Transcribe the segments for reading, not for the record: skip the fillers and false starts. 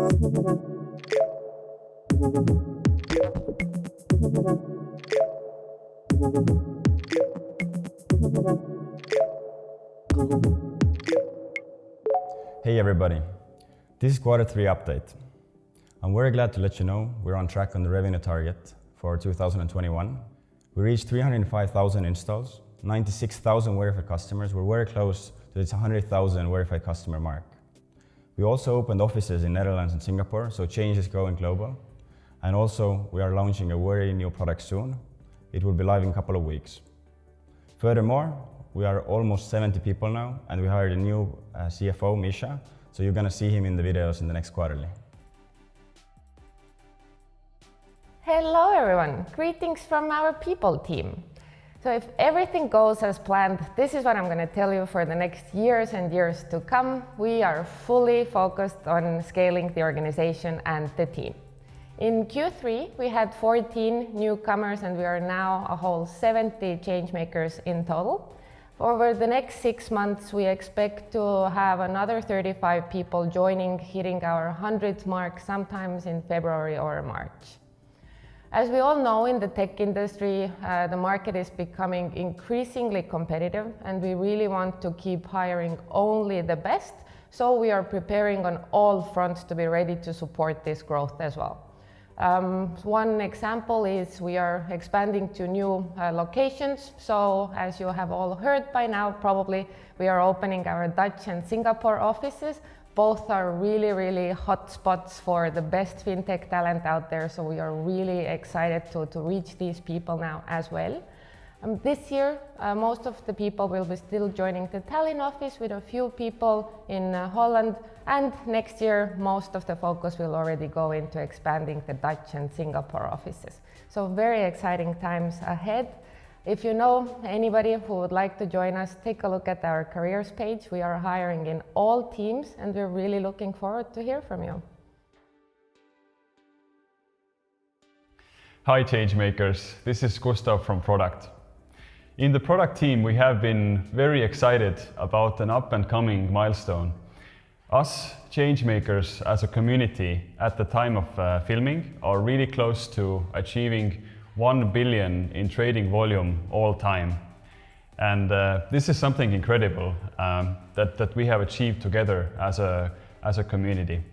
Hey everybody, this is Q3 update. I'm very glad to let you know we're on track on the revenue target for 2021. We reached 305,000 installs, 96,000 verified customers. We're very close to this 100,000 verified customer mark. We also opened offices in Netherlands and Singapore, so change is going global. And also we are launching a very new product soon. It will be live in a couple of weeks. Furthermore, we are almost 70 people now, and we hired a new CFO, Misha, so you're gonna see him in the videos in the next quarterly. Hello everyone, greetings from our people team. So if everything goes as planned, this is what I'm going to tell you for the next years and years to come. We are fully focused on scaling the organization and the team. In Q3, we had 14 newcomers and we are now a whole 70 changemakers in total. Over the next 6 months, we expect to have another 35 people joining, hitting our 100th mark sometimes in February or March. As we all know, in the tech industry, the market is becoming increasingly competitive and we really want to keep hiring only the best, so we are preparing on all fronts to be ready to support this growth as well. One example is we are expanding to new locations, so as you have all heard by now, probably we are opening our Dutch and Singapore offices. Both are really hot spots for the best fintech talent out there, so we are really excited to reach these people now as well. This year, most of the people will be still joining the Tallinn office with a few people in Holland, and next year most of the focus will already go into expanding the Dutch and Singapore offices. So very exciting times ahead. If you know anybody who would like to join us, take a look at our careers page. We are hiring in all teams and we're really looking forward to hear from you. Hi Changemakers, this is Gustav from Product. In the product team we have been very excited about an up and coming milestone. Us Changemakers as a community at the time of filming are really close to achieving 1 billion in trading volume all time. And this is something incredible that we have achieved together as a community.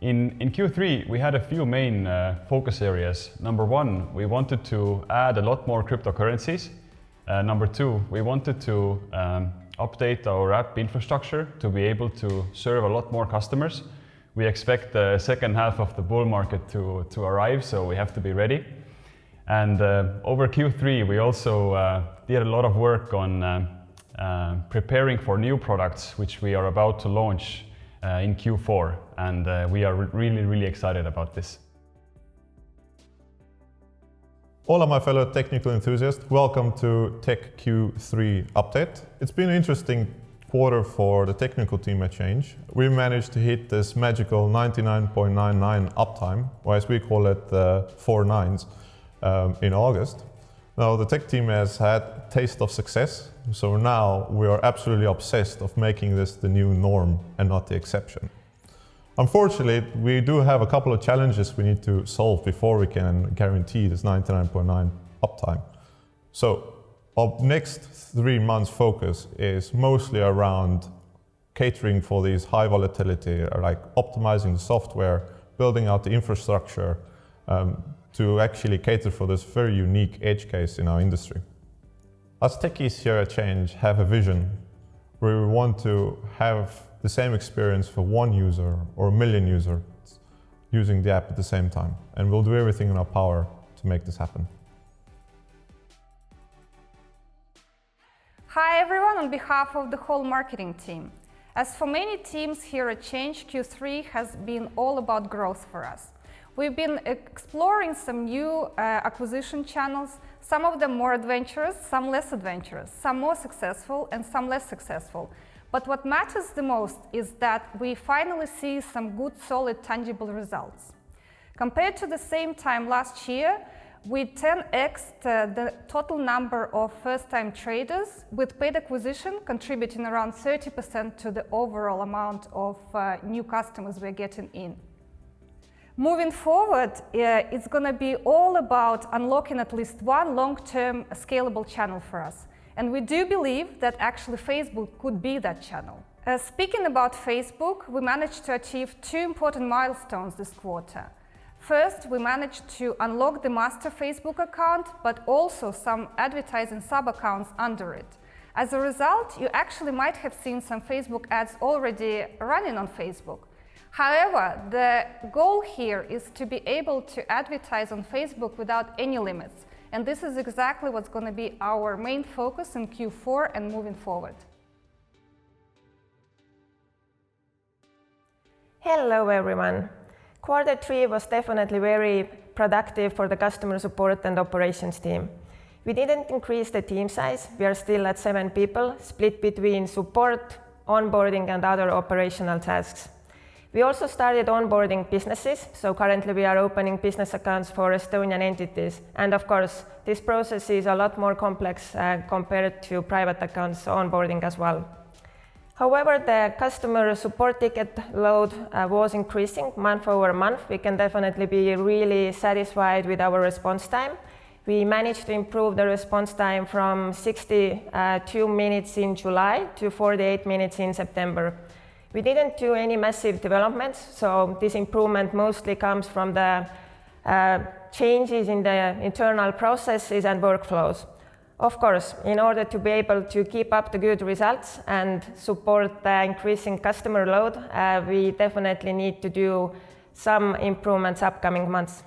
In Q3, we had a few main focus areas. Number one, we wanted to add a lot more cryptocurrencies. Number two, we wanted to update our app infrastructure to be able to serve a lot more customers. We expect the second half of the bull market to arrive, so we have to be ready. And over Q3, we also did a lot of work on preparing for new products, which we are about to launch in Q4. And we are really excited about this. All of my fellow technical enthusiasts, welcome to Tech Q3 update. It's been an interesting quarter for the technical team at Change. We managed to hit this magical 99.99 uptime, or as we call it, 4 nines, in August. Now the tech team has had a taste of success, so now we are absolutely obsessed of making this the new norm and not the exception. Unfortunately, we do have a couple of challenges we need to solve before we can guarantee this 99.9 uptime. So our next 3 months focus is mostly around catering for these high volatility, like optimizing the software, building out the infrastructure to actually cater for this very unique edge case in our industry. Us techies here at Change have a vision where we want to have the same experience for 1 user or 1 million users using the app at the same time. And we'll do everything in our power to make this happen. Hi everyone, on behalf of the whole marketing team. As for many teams here at Change, Q3 has been all about growth for us. We've been exploring some new acquisition channels, some of them more adventurous, some less adventurous, some more successful and some less successful. But what matters the most is that we finally see some good, solid, tangible results. Compared to the same time last year, we 10x'd the total number of first-time traders, with paid acquisition contributing around 30% to the overall amount of new customers we're getting in. Moving forward, it's going to be all about unlocking at least one long-term scalable channel for us. And we do believe that actually Facebook could be that channel. Speaking about Facebook, we managed to achieve two important milestones this quarter. First, we managed to unlock the master Facebook account, but also some advertising sub-accounts under it. As a result, you actually might have seen some Facebook ads already running on Facebook. However, the goal here is to be able to advertise on Facebook without any limits. And this is exactly what's going to be our main focus in Q4 and moving forward. Hello everyone. Q3 was definitely very productive for the customer support and operations team. We didn't increase the team size. We are still at 7 people, split between support, onboarding and other operational tasks. We also started onboarding businesses, so currently we are opening business accounts for Estonian entities. And of course, this process is a lot more complex compared to private accounts onboarding as well. However, the customer support ticket load was increasing month over month. We can definitely be really satisfied with our response time. We managed to improve the response time from 62 minutes in July to 48 minutes in September. We didn't do any massive developments, so this improvement mostly comes from the changes in the internal processes and workflows. Of course, in order to be able to keep up the good results and support the increasing customer load, we definitely need to do some improvements upcoming months.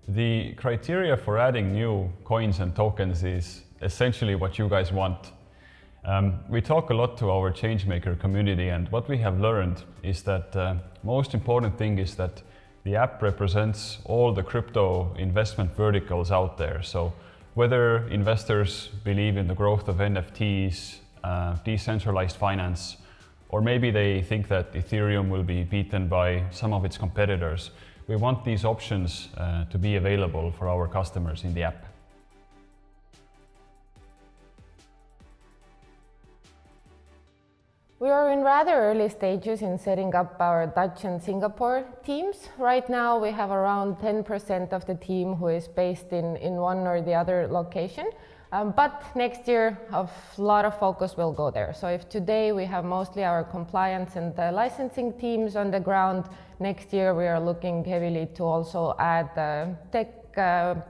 The criteria for adding new coins and tokens is essentially what you guys want. We talk a lot to our changemaker community, and what we have learned is that most important thing is that the app represents all the crypto investment verticals out there. So whether investors believe in the growth of NFTs, decentralized finance, or maybe they think that Ethereum will be beaten by some of its competitors, we want these options to be available for our customers in the app. We are in rather early stages in setting up our Dutch and Singapore teams. Right now we have around 10% of the team who is based in one or the other location. But next year a lot of focus will go there. So if today we have mostly our compliance and the licensing teams on the ground, next year we are looking heavily to also add tech,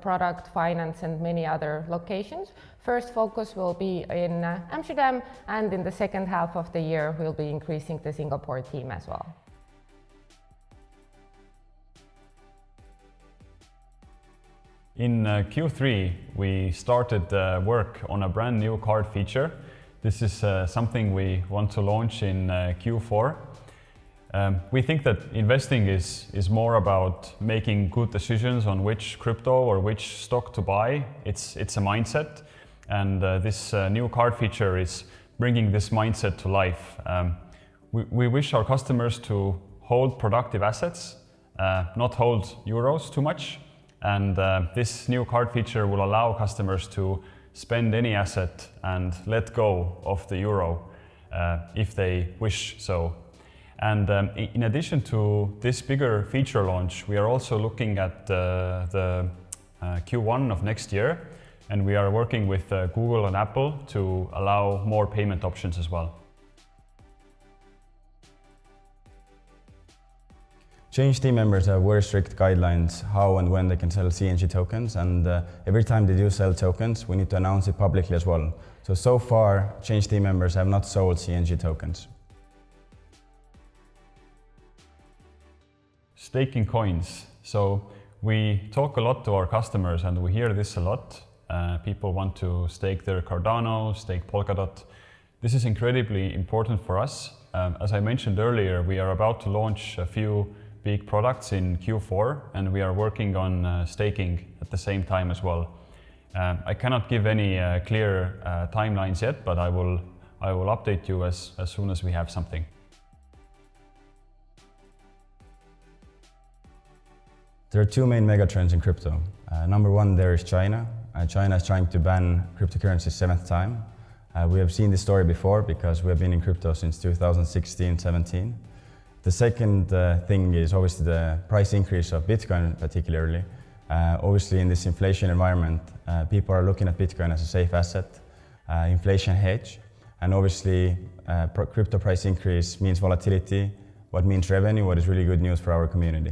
product, finance and many other locations. First focus will be in Amsterdam, and in the second half of the year we'll be increasing the Singapore team as well. In Q3, we started work on a brand new card feature. This is something we want to launch in Q4. We think that investing is more about making good decisions on which crypto or which stock to buy. It's a mindset, and this new card feature is bringing this mindset to life. We wish our customers to hold productive assets, not hold euros too much. And this new card feature will allow customers to spend any asset and let go of the euro if they wish so. And in addition to this bigger feature launch, we are also looking at the Q1 of next year, and we are working with Google and Apple to allow more payment options as well. Change team members have very strict guidelines how and when they can sell CNG tokens, and every time they do sell tokens, we need to announce it publicly as well. So far, Change team members have not sold CNG tokens. Staking coins. So we talk a lot to our customers, and we hear this a lot. People want to stake their Cardano, stake Polkadot. This is incredibly important for us. As I mentioned earlier, we are about to launch a few big products in Q4, and we are working on staking at the same time as well. I cannot give any clear timelines yet, but I will update you as soon as we have something. There are two main megatrends in crypto. Number one, there is China. China is trying to ban cryptocurrency 7th time. We have seen this story before because we have been in crypto since 2016-17. The second thing is obviously the price increase of Bitcoin particularly. Obviously in this inflation environment, people are looking at Bitcoin as a safe asset, inflation hedge, and obviously crypto price increase means volatility, what means revenue, what is really good news for our community.